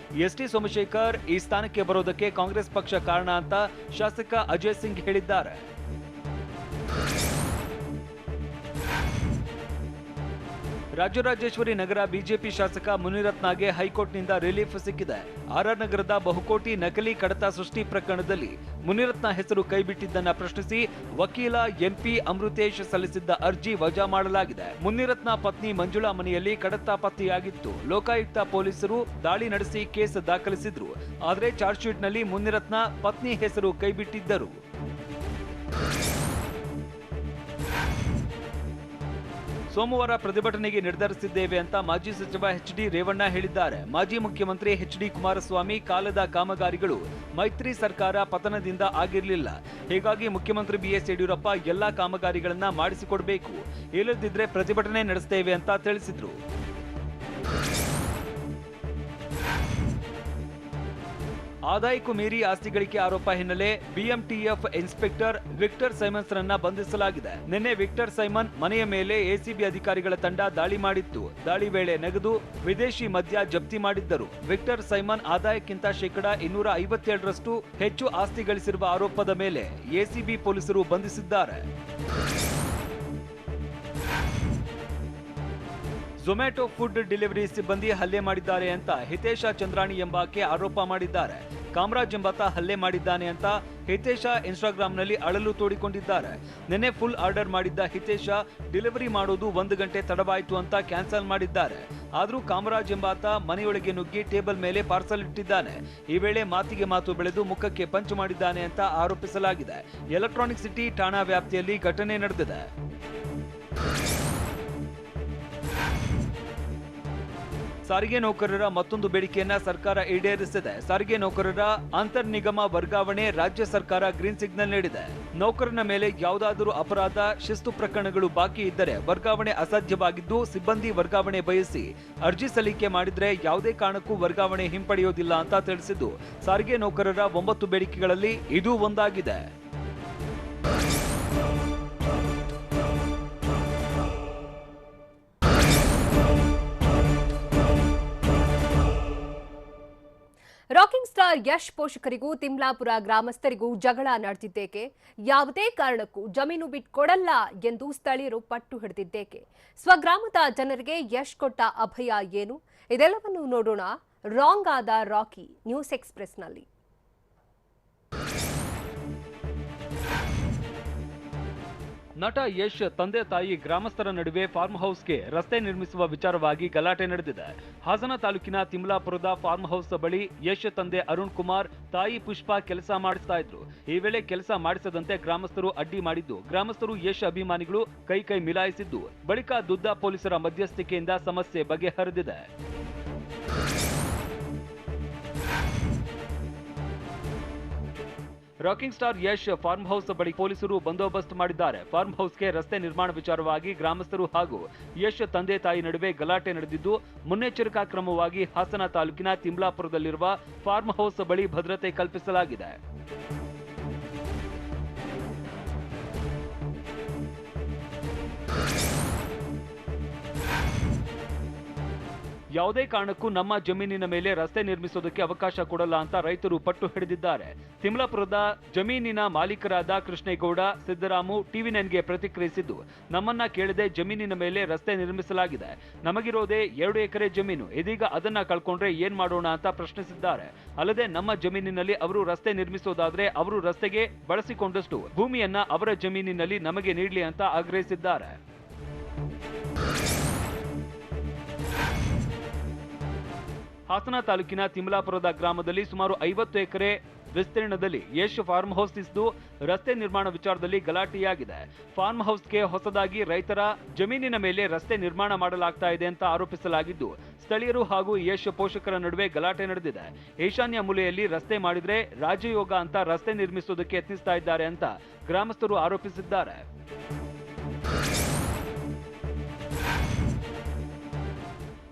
Speaker 2: ಎಸ್ಟಿ ಸೋಮಶೇಖರ್ ಈ ಸ್ಥಾನಕ್ಕೆ ಬರೋದಕ್ಕೆ ಕಾಂಗ್ರೆಸ್ ಪಕ್ಷ ಕಾರಣ ಅಂತ ಶಾಸಕ ಅಜಯ್ ಸಿಂಗ್ ಹೇಳಿದ್ದಾರೆ. ರಾಜರಾಜೇಶ್ವರಿ ನಗರ ಬಿಜೆಪಿ ಶಾಸಕ ಮುನಿರತ್ನಗೆ ಹೈಕೋರ್ಟ್ನಿಂದ ರಿಲೀಫ್ ಸಿಕ್ಕಿದೆ. ಆರ್ಆರ್ ನಗರದ ಬಹುಕೋಟಿ ನಕಲಿ ಕಡತ ಸೃಷ್ಟಿ ಪ್ರಕರಣದಲ್ಲಿ ಮುನಿರತ್ನ ಹೆಸರು ಕೈಬಿಟ್ಟಿದ್ದನ್ನ ಪ್ರಶ್ನಿಸಿ ವಕೀಲ ಎಂಪಿ ಅಮೃತೇಶ್ ಸಲ್ಲಿಸಿದ್ದ ಅರ್ಜಿ ವಜಾ ಮಾಡಲಾಗಿದೆ. ಮುನಿರತ್ನ ಪತ್ನಿ ಮಂಜುಳಾ ಮನೆಯಲ್ಲಿ ಕಡತ ಪತ್ತೆಯಾಗಿತ್ತು. ಲೋಕಾಯುಕ್ತ ಪೊಲೀಸರು ದಾಳಿ ನಡೆಸಿ ಕೇಸ್ ದಾಖಲಿಸಿದ್ರು. ಆದರೆ ಚಾರ್ಜ್ ಶೀಟ್ನಲ್ಲಿ ಮುನಿರತ್ನ ಪತ್ನಿ ಹೆಸರು ಕೈಬಿಟ್ಟಿದ್ದರು. ಸೋಮವಾರ ಪ್ರತಿಭಟನೆಗೆ ನಿರ್ಧರಿಸಿದ್ದೇವೆ ಅಂತ ಮಾಜಿ ಸಚಿವ ಎಚ್.ಡಿ. ರೇವಣ್ಣ ಹೇಳಿದ್ದಾರೆ. ಮಾಜಿ ಮುಖ್ಯಮಂತ್ರಿ ಎಚ್.ಡಿ. ಕುಮಾರಸ್ವಾಮಿ ಕಾಲದ ಕಾಮಗಾರಿಗಳು ಮೈತ್ರಿ ಸರ್ಕಾರ ಪತನದಿಂದ ಆಗಿರಲಿಲ್ಲ. ಹೀಗಾಗಿ ಮುಖ್ಯಮಂತ್ರಿ ಬಿಎಸ್ ಯಡಿಯೂರಪ್ಪ ಎಲ್ಲಾ ಕಾಮಗಾರಿಗಳನ್ನ ಮಾಡಿಸಿಕೊಡಬೇಕು, ಇಲ್ಲದಿದ್ರೆ ಪ್ರತಿಭಟನೆ ನಡೆಸ್ತೇವೆ ಅಂತ ತಿಳಿಸಿದ್ರು. ಆದಾಯಕ್ಕೂ ಮೀರಿ ಆಸ್ತಿ ಗಳಿಕೆ ಆರೋಪ ಹಿನ್ನೆಲೆ ಬಿಎಂಟಿಎಫ್ ಇನ್ಸ್ಪೆಕ್ಟರ್ ವಿಕ್ಟರ್ ಸೈಮನ್ಸ್ ರನ್ನ ಬಂಧಿಸಲಾಗಿದೆ. ನಿನ್ನೆ ವಿಕ್ಟರ್ ಸೈಮನ್ ಮನೆಯ ಮೇಲೆ ಎಸಿಬಿ ಅಧಿಕಾರಿಗಳ ತಂಡ ದಾಳಿ ಮಾಡಿತ್ತು. ದಾಳಿ ವೇಳೆ ನಗದು, ವಿದೇಶಿ ಮದ್ಯ ಜಪ್ತಿ ಮಾಡಿದ್ದರು. ವಿಕ್ಟರ್ ಸೈಮನ್ ಆದಾಯಕ್ಕಿಂತ $257ರಷ್ಟು ಹೆಚ್ಚು ಆಸ್ತಿ ಗಳಿಸಿರುವ ಆರೋಪದ ಮೇಲೆ ಎಸಿಬಿ ಪೊಲೀಸರು ಬಂಧಿಸಿದ್ದಾರೆ. ಝೊಮ್ಯಾಟೊ ಫುಡ್ ಡೆಲಿವರಿ ಸಿಬ್ಬಂದಿ ಹಲ್ಲೆ ಮಾಡಿದ್ದಾರೆ ಅಂತ ಹಿತೇಶ ಚಂದ್ರಾಣಿ ಎಂಬಾಕೆ ಆರೋಪ ಮಾಡಿದ್ದಾರೆ. ಕಾಮರಾಜ್ ಎಂಬಾತ ಹಲ್ಲೆ ಮಾಡಿದ್ದಾನೆ ಅಂತ ಹಿತೇಶ ಇನ್ಸ್ಟಾಗ್ರಾಂನಲ್ಲಿ ಅಳಲು ತೋಡಿಕೊಂಡಿದ್ದಾರೆ. ನಿನ್ನೆ ಫುಲ್ ಆರ್ಡರ್ ಮಾಡಿದ್ದ ಹಿತೇಶ ಡೆಲಿವರಿ ಮಾಡೋದು 1 ಗಂಟೆ ತಡವಾಯಿತು ಅಂತ ಕ್ಯಾನ್ಸಲ್ ಮಾಡಿದ್ದಾರೆ. ಆದ್ರೂ ಕಾಮರಾಜ್ ಎಂಬಾತ ಮನೆಯೊಳಗೆ ನುಗ್ಗಿ ಟೇಬಲ್ ಮೇಲೆ ಪಾರ್ಸಲ್ ಇಟ್ಟಿದ್ದಾನೆ. ಈ ವೇಳೆ ಮಾತಿಗೆ ಮಾತು ಬೆಳೆದು ಮುಖಕ್ಕೆ ಪಂಚ್ ಮಾಡಿದ್ದಾನೆ ಅಂತ ಆರೋಪಿಸಲಾಗಿದೆ. ಎಲೆಕ್ಟ್ರಾನಿಕ್ ಸಿಟಿ ಠಾಣಾ ವ್ಯಾಪ್ತಿಯಲ್ಲಿ ಘಟನೆ ನಡೆದಿದೆ. ಸಾರಿಗೆ ನೌಕರರ ಮತ್ತೊಂದು ಬೇಡಿಕೆಯನ್ನ ಸರ್ಕಾರ ಈಡೇರಿಸಿದೆ. ಸಾರಿಗೆ ನೌಕರರ ಅಂತರ್ ನಿಗಮ ವರ್ಗಾವಣೆ ರಾಜ್ಯ ಸರ್ಕಾರ ಗ್ರೀನ್ ಸಿಗ್ನಲ್ ನೀಡಿದೆ. ನೌಕರನ ಮೇಲೆ ಯಾವುದಾದರೂ ಅಪರಾಧ, ಶಿಸ್ತು ಪ್ರಕರಣಗಳು ಬಾಕಿ ಇದ್ದರೆ ವರ್ಗಾವಣೆ ಅಸಾಧ್ಯವಾಗಿದ್ದು, ಸಿಬ್ಬಂದಿ ವರ್ಗಾವಣೆ ಬಯಸಿ ಅರ್ಜಿ ಸಲ್ಲಿಕೆ ಮಾಡಿದ್ರೆ ಯಾವುದೇ ಕಾರಣಕ್ಕೂ ವರ್ಗಾವಣೆ ಹಿಂಪಡೆಯೋದಿಲ್ಲ ಅಂತ ತಿಳಿಸಿದ್ದು, ಸಾರಿಗೆ ನೌಕರರ 9 ಬೇಡಿಕೆಗಳಲ್ಲಿ ಇದೂ ಒಂದಾಗಿದೆ.
Speaker 1: ರಾಕಿಂಗ್ ಸ್ಟಾರ್ ಯಶ್ ಪೋಷಕರಿಗೂ ತಿಮ್ಲಾಪುರ ಗ್ರಾಮಸ್ಥರಿಗೂ ಜಗಳ ನಡೆದಿದ್ದೇಕೆ? ಯಾವುದೇ ಕಾರಣಕ್ಕೂ ಜಮೀನು ಬಿಟ್ಕೊಡಲ್ಲ ಎಂದು ಸ್ಥಳೀಯರು ಪಟ್ಟು ಹಿಡಿದಿದ್ದೇಕೆ? ಸ್ವಗ್ರಾಮದ ಜನರಿಗೆ ಯಶ್ ಕೊಟ್ಟ ಅಭಯ ಏನು? ಇದೆಲ್ಲವನ್ನು ನೋಡೋಣ ರಾಂಗ್ ಆದ ರಾಕಿ ನ್ಯೂಸ್ ಎಕ್ಸ್‌ಪ್ರೆಸ್‌ನಲ್ಲಿ.
Speaker 2: ನಟ ಯಶ್ ತಂದೆ ತಾಯಿ ಗ್ರಾಮಸ್ಥರ ನಡುವೆ ಫಾರ್ಮ್ ಹೌಸ್ಗೆ ರಸ್ತೆ ನಿರ್ಮಿಸುವ ವಿಚಾರವಾಗಿ ಗಲಾಟೆ ನಡೆದಿದೆ. ಹಾಸನ ತಾಲೂಕಿನ ತಿಮ್ಲಾಪುರದ ಫಾರ್ಮ್ ಹೌಸ್ ಬಳಿ ಯಶ್ ತಂದೆ ಅರುಣ್ ಕುಮಾರ್, ತಾಯಿ ಪುಷ್ಪಾ ಕೆಲಸ ಮಾಡಿಸ್ತಾ ಇದ್ರು. ಈ ವೇಳೆ ಕೆಲಸ ಮಾಡಿಸದಂತೆ ಗ್ರಾಮಸ್ಥರು ಅಡ್ಡಿ ಮಾಡಿದ್ದು, ಗ್ರಾಮಸ್ಥರು ಯಶ್ ಅಭಿಮಾನಿಗಳು ಕೈ ಮಿಲಾಯಿಸಿದ್ದು, ಬಳಿಕ ದುದ್ದ ಪೊಲೀಸರ ಮಧ್ಯಸ್ಥಿಕೆಯಿಂದ ಸಮಸ್ಯೆ ಬಗೆಹರಿದಿದೆ. Rocking star Yash farm house ಬಳಿ ಪೊಲೀಸರು ಬಂದೋಬಸ್ತ್ ಮಾಡಿದ್ದಾರೆ. ಫಾರ್ಮ್ ಹೌಸ್ಗೆ ರಸ್ತೆ ನಿರ್ಮಾಣ ವಿಚಾರವಾಗಿ ಗ್ರಾಮಸ್ಥರು ಹಾಗೂ ಯಶ್ ತಂದೆ ತಾಯಿ ನಡುವೆ ಗಲಾಟೆ ನಡೆದಿದ್ದು, ಮುನ್ನೆಚ್ಚರಿಕಾ ಕ್ರಮವಾಗಿ ಹಾಸನ ತಾಲೂಕಿನ ತಿಮ್ಲಾಪುರದಲ್ಲಿರುವ ಫಾರ್ಮ್ ಹೌಸ್ ಬಳಿ ಭದ್ರತೆ ಕಲ್ಪಿಸಲಾಗಿದೆ. ಯಾವುದೇ ಕಾರಣಕ್ಕೂ ನಮ್ಮ ಜಮೀನಿನ ಮೇಲೆ ರಸ್ತೆ ನಿರ್ಮಿಸೋದಕ್ಕೆ ಅವಕಾಶ ಕೊಡಲ್ಲ ಅಂತ ರೈತರು ಪಟ್ಟು ಹಿಡಿದಿದ್ದಾರೆ. ತಿಮ್ಲಾಪುರದ ಜಮೀನಿನ ಮಾಲೀಕರಾದ ಕೃಷ್ಣೇಗೌಡ, ಸಿದ್ದರಾಮು ಟಿವಿ9ಗೆ ಪ್ರತಿಕ್ರಿಯಿಸಿದ್ದು, ನಮ್ಮನ್ನ ಕೇಳದೆ ಜಮೀನಿನ ಮೇಲೆ ರಸ್ತೆ ನಿರ್ಮಿಸಲಾಗಿದೆ. ನಮಗಿರೋದೇ 2 ಎಕರೆ ಜಮೀನು. ಇದೀಗ ಅದನ್ನ ಕಳ್ಕೊಂಡ್ರೆ ಏನ್ ಮಾಡೋಣ ಅಂತ ಪ್ರಶ್ನಿಸಿದ್ದಾರೆ. ಅಲ್ಲದೆ ನಮ್ಮ ಜಮೀನಿನಲ್ಲಿ ಅವರು ರಸ್ತೆ ನಿರ್ಮಿಸೋದಾದ್ರೆ ಅವರು ರಸ್ತೆಗೆ ಬಳಸಿಕೊಂಡಷ್ಟು ಭೂಮಿಯನ್ನ ಅವರ ಜಮೀನಿನಲ್ಲಿ ನಮಗೆ ನೀಡಲಿ ಅಂತ ಆಗ್ರಹಿಸಿದ್ದಾರೆ. ಹಾಸನ ತಾಲೂಕಿನ ತಿಮ್ಲಾಪುರದ ಗ್ರಾಮದಲ್ಲಿ ಸುಮಾರು 50 ಎಕರೆ ವಿಸ್ತೀರ್ಣದಲ್ಲಿ ಯಶ್ ಫಾರ್ಮ್ ಹೌಸ್ ಇದ್ದು, ರಸ್ತೆ ನಿರ್ಮಾಣ ವಿಚಾರದಲ್ಲಿ ಗಲಾಟೆಯಾಗಿದೆ. ಫಾರ್ಮ್ ಹೌಸ್ಗೆ ಹೊಸದಾಗಿ ರೈತರ ಜಮೀನಿನ ಮೇಲೆ ರಸ್ತೆ ನಿರ್ಮಾಣ ಮಾಡಲಾಗ್ತಾ ಇದೆ ಅಂತ ಆರೋಪಿಸಲಾಗಿದ್ದು, ಸ್ಥಳೀಯರು ಹಾಗೂ ಯಶ್ ಪೋಷಕರ ನಡುವೆ ಗಲಾಟೆ ನಡೆದಿದೆ. ಈಶಾನ್ಯ ಮೂಲೆಯಲ್ಲಿ ರಸ್ತೆ ಮಾಡಿದ್ರೆ ರಾಜಯೋಗ ಅಂತ ರಸ್ತೆ ನಿರ್ಮಿಸುವುದಕ್ಕೆ ಯತ್ನಿಸ್ತಾ ಇದ್ದಾರೆ ಅಂತ ಗ್ರಾಮಸ್ಥರು ಆರೋಪಿಸಿದ್ದಾರೆ.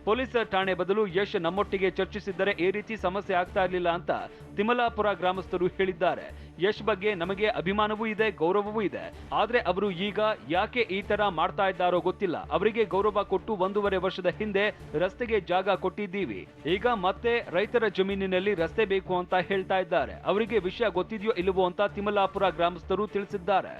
Speaker 2: ಪೊಲೀಸ್ ಠಾಣೆ ಬದಲು ಯಶ್ ನಮ್ಮೊಟ್ಟಿಗೆ ಚರ್ಚಿಸಿದ್ದರೆ ಈ ರೀತಿ ಸಮಸ್ಯೆ ಆಗ್ತಾ ಇರಲಿಲ್ಲ ಅಂತ ತಿಮಲಾಪುರ ಗ್ರಾಮಸ್ಥರು ಹೇಳಿದ್ದಾರೆ. ಯಶ್ ಬಗ್ಗೆ ನಮಗೆ ಅಭಿಮಾನವೂ ಇದೆ, ಗೌರವವೂ ಇದೆ. ಆದ್ರೆ ಅವರು ಈಗ ಯಾಕೆ ಈ ತರ ಮಾಡ್ತಾ ಇದ್ದಾರೋ ಗೊತ್ತಿಲ್ಲ. ಅವರಿಗೆ ಗೌರವ ಕೊಟ್ಟು 1.5 ವರ್ಷದ ಹಿಂದೆ ರಸ್ತೆಗೆ ಜಾಗ ಕೊಟ್ಟಿದ್ದೀವಿ. ಈಗ ಮತ್ತೆ ರೈತರ ಜಮೀನಿನಲ್ಲಿ ರಸ್ತೆ ಬೇಕು ಅಂತ ಹೇಳ್ತಾ ಇದ್ದಾರೆ. ಅವರಿಗೆ ವಿಷಯ ಗೊತ್ತಿದೆಯೋ ಇಲ್ಲವೋ ಅಂತ ತಿಮಲಾಪುರ ಗ್ರಾಮಸ್ಥರು ತಿಳಿಸಿದ್ದಾರೆ.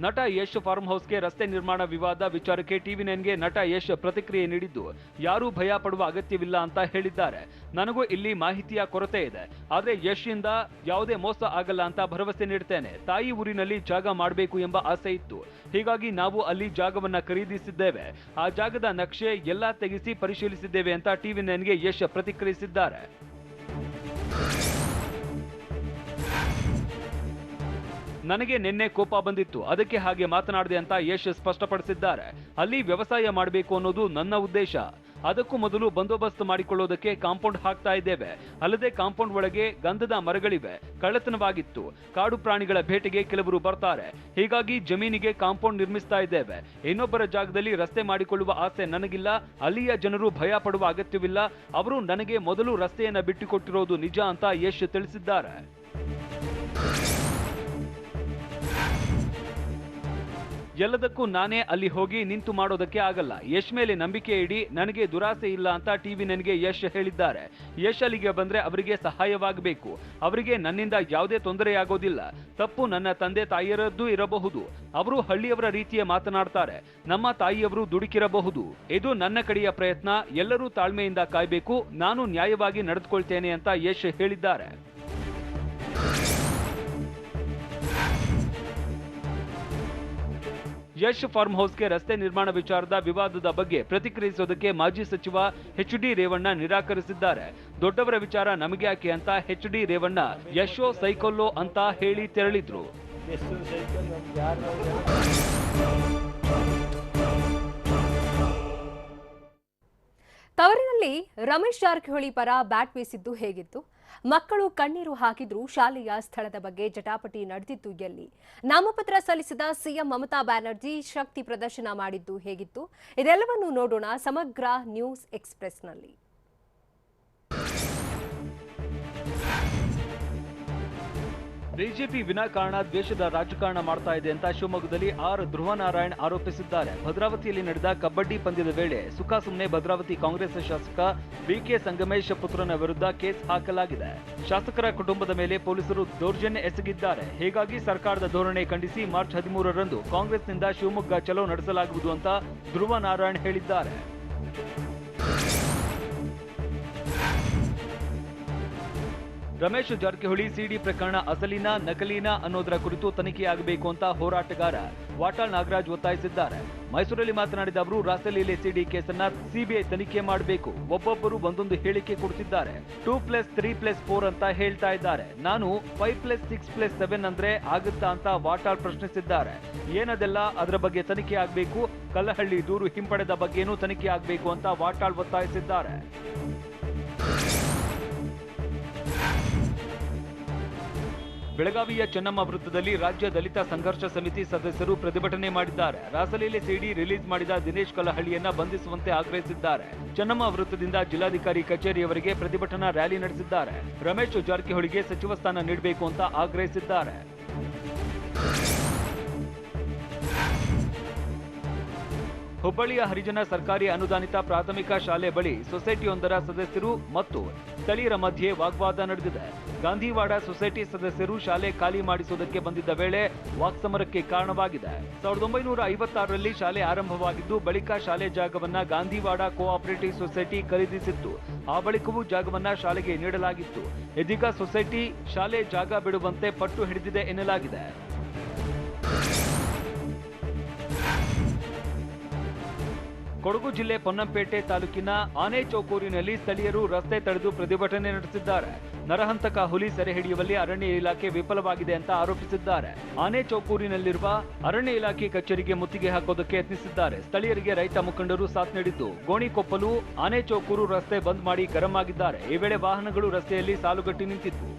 Speaker 2: ನಟ ಯಶ್ ಫಾರ್ಮ್ ಹೌಸ್ಗೆ ರಸ್ತೆ ನಿರ್ಮಾಣ ವಿವಾದ ವಿಚಾರಕ್ಕೆ ಟಿವಿ9ಗೆ ನಟ ಯಶ್ ಪ್ರತಿಕ್ರಿಯೆ ನೀಡಿದ್ದು, ಯಾರೂ ಭಯ ಪಡುವ ಅಗತ್ಯವಿಲ್ಲ ಅಂತ ಹೇಳಿದ್ದಾರೆ. ನನಗೂ ಇಲ್ಲಿ ಮಾಹಿತಿಯ ಕೊರತೆ ಇದೆ, ಆದ್ರೆ ಯಶ್ ಇಂದ ಯಾವುದೇ ಮೋಸ ಆಗಲ್ಲ ಅಂತ ಭರವಸೆ ನೀಡ್ತೇನೆ. ತಾಯಿ ಊರಿನಲ್ಲಿ ಜಾಗ ಮಾಡಬೇಕು ಎಂಬ ಆಸೆ ಇತ್ತು, ಹೀಗಾಗಿ ನಾವು ಅಲ್ಲಿ ಜಾಗವನ್ನ ಖರೀದಿಸಿದ್ದೇವೆ. ಆ ಜಾಗದ ನಕ್ಷೆ ಎಲ್ಲ ತೆಗೆಸಿ ಪರಿಶೀಲಿಸಿದ್ದೇವೆ ಅಂತ ಟಿವಿ9ಗೆ ಯಶ್ ಪ್ರತಿಕ್ರಿಯಿಸಿದ್ದಾರೆ. ನನಗೆ ನಿನ್ನೆ ಕೋಪ ಬಂದಿತ್ತು, ಅದಕ್ಕೆ ಹಾಗೆ ಮಾತನಾಡಿದೆ ಅಂತ ಯಶ್ ಸ್ಪಷ್ಟಪಡಿಸಿದ್ದಾರೆ. ಅಲ್ಲಿ ವ್ಯವಸಾಯ ಮಾಡಬೇಕು ಅನ್ನೋದು ನನ್ನ ಉದ್ದೇಶ. ಅದಕ್ಕೂ ಮೊದಲು ಬಂದೋಬಸ್ತ್ ಮಾಡಿಕೊಳ್ಳೋದಕ್ಕೆ ಕಾಂಪೌಂಡ್ ಹಾಕ್ತಾ ಇದ್ದೇವೆ. ಅಲ್ಲದೆ ಕಾಂಪೌಂಡ್ ಒಳಗೆ ಗಂಧದ ಮರಗಳಿವೆ, ಕಳ್ಳತನವಾಗಿತ್ತು. ಕಾಡು ಪ್ರಾಣಿಗಳ ಬೇಟೆಗೆ ಕೆಲವರು ಬರ್ತಾರೆ, ಹೀಗಾಗಿ ಜಮೀನಿಗೆ ಕಾಂಪೌಂಡ್ ನಿರ್ಮಿಸ್ತಾ ಇದ್ದೇವೆ. ಇನ್ನೊಬ್ಬರ ಜಾಗದಲ್ಲಿ ರಸ್ತೆ ಮಾಡಿಕೊಳ್ಳುವ ಆಸೆ ನನಗಿಲ್ಲ. ಅಲ್ಲಿಯ ಜನರು ಭಯ ಪಡುವ ಅಗತ್ಯವಿಲ್ಲ. ಅವರು ನನಗೆ ಮೊದಲು ರಸ್ತೆಯನ್ನ ಬಿಟ್ಟುಕೊಟ್ಟಿರೋದು ನಿಜ ಅಂತ ಯಶ್ ತಿಳಿಸಿದ್ದಾರೆ. ಎಲ್ಲದಕ್ಕೂ ನಾನೇ ಅಲ್ಲಿ ಹೋಗಿ ನಿಂತು ಮಾಡೋದಕ್ಕೆ ಆಗಲ್ಲ. ಯಶ್ ಮೇಲೆ ನಂಬಿಕೆ ಇಡಿ, ನನಗೆ ದುರಾಸೆ ಇಲ್ಲ ಅಂತ ಟಿವಿ9ಗೆ ಯಶ್ ಹೇಳಿದ್ದಾರೆ. ಯಶ್ ಅಲ್ಲಿಗೆ ಬಂದ್ರೆ ಅವರಿಗೆ ಸಹಾಯವಾಗಬೇಕು. ಅವರಿಗೆ ನನ್ನಿಂದ ಯಾವುದೇ ತೊಂದರೆಯಾಗೋದಿಲ್ಲ. ತಪ್ಪು ನನ್ನ ತಂದೆ ತಾಯಿಯರದ್ದು ಇರಬಹುದು. ಅವರು ಹಳ್ಳಿಯವರ ರೀತಿಯೇ ಮಾತನಾಡ್ತಾರೆ. ನಮ್ಮ ತಾಯಿಯವರು ದುಡುಕಿರಬಹುದು. ಇದು ನನ್ನ ಕಡೆಯ ಪ್ರಯತ್ನ. ಎಲ್ಲರೂ ತಾಳ್ಮೆಯಿಂದ ಕಾಯ್ಬೇಕು. ನಾನು ನ್ಯಾಯವಾಗಿ ನಡೆದುಕೊಳ್ತೇನೆ ಅಂತ ಯಶ್ ಹೇಳಿದ್ದಾರೆ. ಯಶ್ ಫಾರ್ಮ್ ಹೌಸ್ಗೆ ರಸ್ತೆ ನಿರ್ಮಾಣ ವಿಚಾರದ ವಿವಾದದ ಬಗ್ಗೆ ಪ್ರತಿಕ್ರಿಯಿಸೋದಕ್ಕೆ ಮಾಜಿ ಸಚಿವ ಎಚ್.ಡಿ. ರೇವಣ್ಣ ನಿರಾಕರಿಸಿದ್ದಾರೆ. ದೊಡ್ಡವರ ವಿಚಾರ ನಮಗೆ ಯಾಕೆ ಅಂತ ಎಚ್.ಡಿ. ರೇವಣ್ಣ ಯಶೋ ಸೈಕಲ್ಲೋ ಅಂತ ಹೇಳಿ ತೆರಳಿದ್ರು.
Speaker 1: ತವರಿನಲ್ಲಿ ರಮೇಶ್ ಜಾರಕಿಹೊಳಿ ಪರ ಬ್ಯಾಟ್ ಬೀಸಿದ್ದು ಹೇಗಿತ್ತು? ಮಕ್ಕಳು ಕಣ್ಣೀರು ಹಾಕಿದ್ರು ಶಾಲೆಯ ಸ್ಥಳದ ಬಗ್ಗೆ ಜಟಾಪಟಿ ನಡೆದಿತ್ತು ಎಲ್ಲಿ? ನಾಮಪತ್ರ ಸಲ್ಲಿಸಿದ ಸಿಎಂ ಮಮತಾ ಬ್ಯಾನರ್ಜಿ ಶಕ್ತಿ ಪ್ರದರ್ಶನ ಮಾಡಿದ್ದು ಹೇಗಿತ್ತು? ಇದೆಲ್ಲವನ್ನೂ ನೋಡೋಣ ಸಮಗ್ರ ನ್ಯೂಸ್ ಎಕ್ಸ್‌ಪ್ರೆಸ್‌ನಲ್ಲಿ.
Speaker 2: ಬಿಜೆಪಿ ವಿನಾಕಾರಣ ದ್ವೇಷದ ರಾಜಕಾರಣ ಮಾಡ್ತಾ ಇದೆ ಅಂತ ಶಿವಮೊಗ್ಗದಲ್ಲಿ ಆರ್ ಧ್ರುವನಾರಾಯಣ್ ಆರೋಪಿಸಿದ್ದಾರೆ. ಭದ್ರಾವತಿಯಲ್ಲಿ ನಡೆದ ಕಬಡ್ಡಿ ಪಂದ್ಯದ ವೇಳೆ ಸುಖಾಸುಮ್ಮನೆ ಭದ್ರಾವತಿ ಕಾಂಗ್ರೆಸ್ ಶಾಸಕ ಬಿಕೆ ಸಂಗಮೇಶ್ ಪುತ್ರನ ವಿರುದ್ಧ ಕೇಸ್ ಹಾಕಲಾಗಿದೆ. ಶಾಸಕರ ಕುಟುಂಬದ ಮೇಲೆ ಪೊಲೀಸರು ದೌರ್ಜನ್ಯ ಎಸಗಿದ್ದಾರೆ. ಹೀಗಾಗಿ ಸರ್ಕಾರದ ಧೋರಣೆ ಖಂಡಿಸಿ ಮಾರ್ಚ್ 13ರಂದು ಕಾಂಗ್ರೆಸ್ನಿಂದ ಶಿವಮೊಗ್ಗ ಚಲೋ ನಡೆಸಲಾಗುವುದು ಅಂತ ಧ್ರುವನಾರಾಯಣ್ ಹೇಳಿದ್ದಾರೆ. ರಮೇಶ್ ಜಾರಕಿಹೊಳಿ ಸಿಡಿ ಪ್ರಕರಣ ಅಸಲಿನ ನಕಲಿನ ಅನ್ನೋದರ ಕುರಿತು ತನಿಖೆಯಾಗಬೇಕು ಅಂತ ಹೋರಾಟಗಾರ ವಾಟಾಳ್ ನಾಗರಾಜ್ ಒತ್ತಾಯಿಸಿದ್ದಾರೆ. ಮೈಸೂರಲ್ಲಿ ಮಾತನಾಡಿದ ಅವರು, ರಾಸಲೀಲೆ ಸಿಡಿ ಕೇಸನ್ನ ಸಿಬಿಐ ತನಿಖೆ ಮಾಡಬೇಕು. ಒಬ್ಬೊಬ್ಬರು ಒಂದೊಂದು ಹೇಳಿಕೆ ಕೊಡ್ತಿದ್ದಾರೆ. 2+3+4 ಅಂತ ಹೇಳ್ತಾ ಇದ್ದಾರೆ. ನಾನು 5+6+7 ಅಂದ್ರೆ ಆಗುತ್ತಾ ಅಂತ ವಾಟಾಳ್ ಪ್ರಶ್ನಿಸಿದ್ದಾರೆ. ಏನದೆಲ್ಲ ಅದರ ಬಗ್ಗೆ ತನಿಖೆ ಆಗಬೇಕು. ಕಲ್ಲಹಳ್ಳಿ ದೂರು ಹಿಂಪಡೆದ ಬಗ್ಗೆನೂ ತನಿಖೆ ಆಗಬೇಕು ಅಂತ ವಾಟಾಳ್ ಒತ್ತಾಯಿಸಿದ್ದಾರೆ. ಬೆಳಗಾವಿಯ ಚೆನ್ನಮ್ಮ ವೃತ್ತದಲ್ಲಿ ರಾಜ್ಯ ದಲಿತ ಸಂಘರ್ಷ ಸಮಿತಿ ಸದಸ್ಯರು ಪ್ರತಿಭಟನೆ ಮಾಡಿದ್ದಾರೆ. ರಾಸಲೀಲೆ ಸಿಡಿ ರಿಲೀಸ್ ಮಾಡಿದ ದಿನೇಶ್ ಕಲ್ಲಹಳ್ಳಿಯನ್ನ ಬಂಧಿಸುವಂತೆ ಆಗ್ರಹಿಸಿದ್ದಾರೆ. ಚೆನ್ನಮ್ಮ ವೃತ್ತದಿಂದ ಜಿಲ್ಲಾಧಿಕಾರಿ ಕಚೇರಿಯವರೆಗೆ ಪ್ರತಿಭಟನಾ ರ್ಯಾಲಿ ನಡೆಸಿದ್ದಾರೆ. ರಮೇಶ್ ಜಾರಕಿಹೊಳಿಗೆ ಸಚಿವ ಸ್ಥಾನ ನೀಡಬೇಕು ಅಂತ ಆಗ್ರಹಿಸಿದ್ದಾರೆ. ಹುಬ್ಬಳ್ಳಿಯ ಹರಿಜನ ಸರ್ಕಾರಿ ಅನುದಾನಿತ ಪ್ರಾಥಮಿಕ ಶಾಲೆ ಬಳಿ ಸೊಸೈಟಿಯೊಂದರ ಸದಸ್ಯರು ಮತ್ತು ಸ್ಥಳೀಯರ ಮಧ್ಯೆ ವಾಗ್ವಾದ ನಡೆದಿದೆ. ಗಾಂಧಿವಾಡ ಸೊಸೈಟಿ ಸದಸ್ಯರು ಶಾಲೆ ಖಾಲಿ ಮಾಡಿಸುವುದಕ್ಕೆ ಬಂದಿದ್ದ ವೇಳೆ ವಾಕ್ಸಮರಕ್ಕೆ ಕಾರಣವಾಗಿದೆ. 1956ರಲ್ಲಿ ಶಾಲೆ ಆರಂಭವಾಗಿದ್ದು, ಬಳಿಕ ಶಾಲೆ ಜಾಗವನ್ನ ಗಾಂಧಿವಾಡ ಕೋಆಪರೇಟಿವ್ ಸೊಸೈಟಿ ಖರೀದಿಸಿತ್ತು. ಆ ಬಳಿಕವೂ ಜಾಗವನ್ನ ಶಾಲೆಗೆ ನೀಡಲಾಗಿತ್ತು. ಇದೀಗ ಸೊಸೈಟಿ ಶಾಲೆ ಜಾಗ ಬಿಡುವಂತೆ ಪಟ್ಟು ಹಿಡಿದಿದೆ ಎನ್ನಲಾಗಿದೆ. ಕೊಡಗು ಜಿಲ್ಲೆ ಪೊನ್ನಂಪೇಟೆ ತಾಲೂಕಿನ ಆನೆಚೌಕೂರಿನಲ್ಲಿ ಸ್ಥಳೀಯರು ರಸ್ತೆ ತಡೆದು ಪ್ರತಿಭಟನೆ ನಡೆಸಿದ್ದಾರೆ. ನರಹಂತಕ ಹುಲಿ ಸೆರೆ ಹಿಡಿಯುವಲ್ಲಿ ಅರಣ್ಯ ಇಲಾಖೆ ವಿಫಲವಾಗಿದೆ ಅಂತ ಆರೋಪಿಸಿದ್ದಾರೆ. ಆನೆಚೌಕೂರಿನಲ್ಲಿರುವ ಅರಣ್ಯ ಇಲಾಖೆ ಕಚೇರಿಗೆ ಮುತ್ತಿಗೆ ಹಾಕೋದಕ್ಕೆ ಯತ್ನಿಸಿದ್ದಾರೆ. ಸ್ಥಳೀಯರಿಗೆ ರೈತ ಮುಖಂಡರು ಸಾಥ್ ನೀಡಿದ್ದು, ಗೋಣಿಕೊಪ್ಪಲು ಆನೆಚೌಕೂರು ರಸ್ತೆ ಬಂದ್ ಮಾಡಿ ಗರಂ ಆಗಿದ್ದಾರೆ. ಈ ವೇಳೆ ವಾಹನಗಳು ರಸ್ತೆಯಲ್ಲಿ ಸಾಲುಗಟ್ಟಿ ನಿಂತಿದ್ವು.